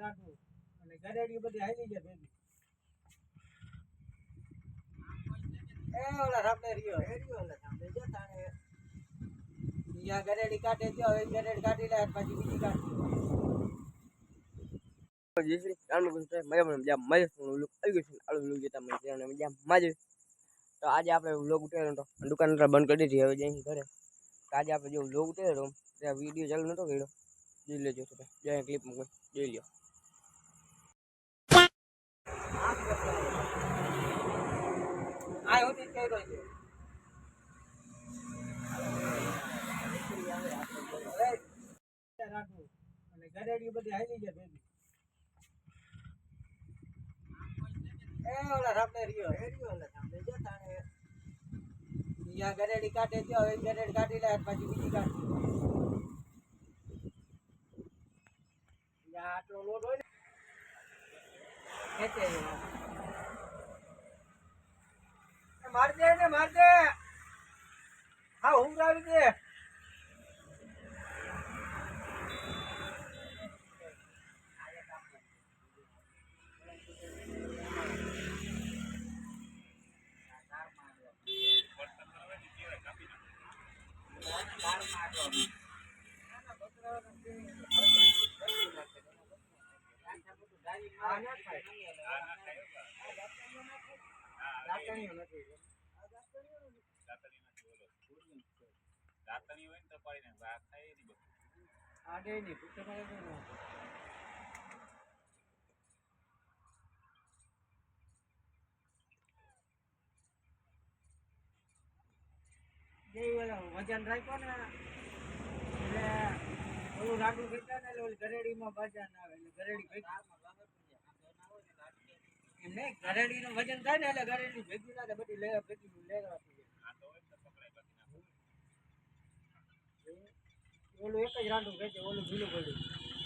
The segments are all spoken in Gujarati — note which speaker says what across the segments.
Speaker 1: રાખવું અને ગરેડી બધી હાલી જાય ભેગી. ઓલા રામને રહ્યો હેડ્યો ઓલા સામે જો તાણે અહીંયા ગરેડી કાઢે જો હવે ગરેડી કાઢી લે પછી બીજી કાઢી.
Speaker 2: જીસરી રામનું મજા મજા મજા લુક આવી ગયું છે આળું લુક જેતા મજા અને મજા મજા. તો આજે આપણે વ્લોગ ઉતાર્યો તો દુકાન બંધ કરી દીધી હવે જઈ ઘરે. આજે આપણે જો વ્લોગ ઉતાર્યો ત્યાં વિડીયો ચાલુ નતો કર્યો જોઈ લેજો તમે જ્યાં ક્લિપ મૂકો જોઈ લ્યો.
Speaker 1: આ હોતી કર્યો છે રાખવું અને ગરેડી બધી હાલી જાય ભેગી. ઓલા રામને રહ્યો હેડ્યો ઓલા સામે જો તાણે અહીંયા ગરેડી કાઢે જો હવે ગરેડી કાઢી લે પછી બીજી કાઢી. આટલો લોટ હોય ને ખેંચે માર દે હા ઊંઘાવી દે. વજન રાખ્યો ને એટલે ઓલું રાડું ખેંચા ને એટલે ગરેડીમાં વજન આવે એટલે ગરેડી ભેગી એમ નહીં ગરેડીનું વજન થાય ને એટલે ગરેડી ભેગી ના બધી ભેગી લેવા ઓલું એક જ રાંડું ખેંચે ઓલું ભીલું પડ્યું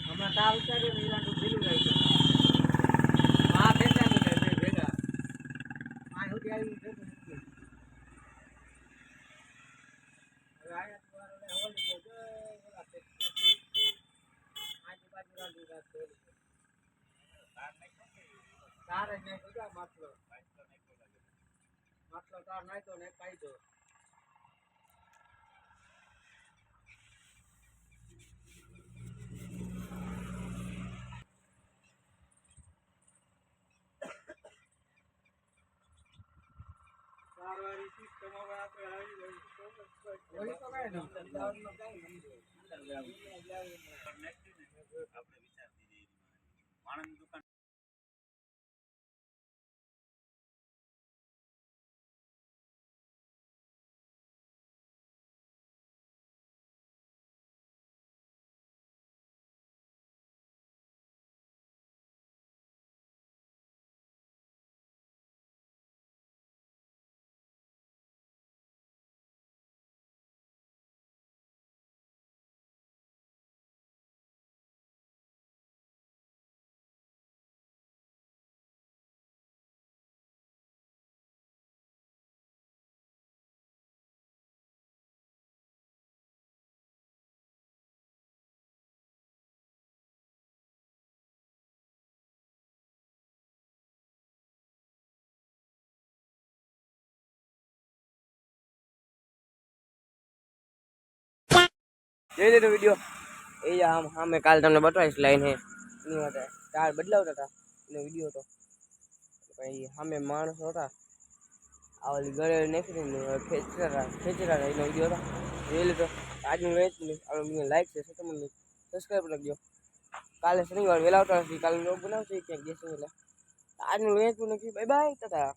Speaker 1: હમણાં તાર ઉતાર્યું ને એ રાંડું ભીલું રાખ્યું આ ખેંચા નહીં ભેગા આ સુધી આવી ભેગું નથી. તાર જ નહીં બધા માટલો તાર નાખ્યો ને કાઢ્યો. સારવારી સિસ્ટમ હવે આપણે આવી ગઈ ઓલી તો કાંઈ નહીં અમદાવાદમાં કાંઈ નહીં આપણે વિચારતી માણસની દુકાન
Speaker 2: જોઈ લીધો વિડીયો એ આમ મેં કાલે તમને બતાવીશ લાઈન હે એની માટે ટાયર બદલાવતા હતા એનો વિડીયો હતો પછી સામે માણસો હતા આ ઓલી ઘરે નાખીને ખેંચતા હતા એનો વિડીયો હતો જોઈ લીધો. આજનું વેચ લાઈક છે સબસ્ક્રાઈબ રાખજો. કાલે શનિવાર વહેલા આવતા નથી કાલે લોક બનાવશે ક્યાંક જશે એટલે આજનું વેચવું નથી. Bye bye.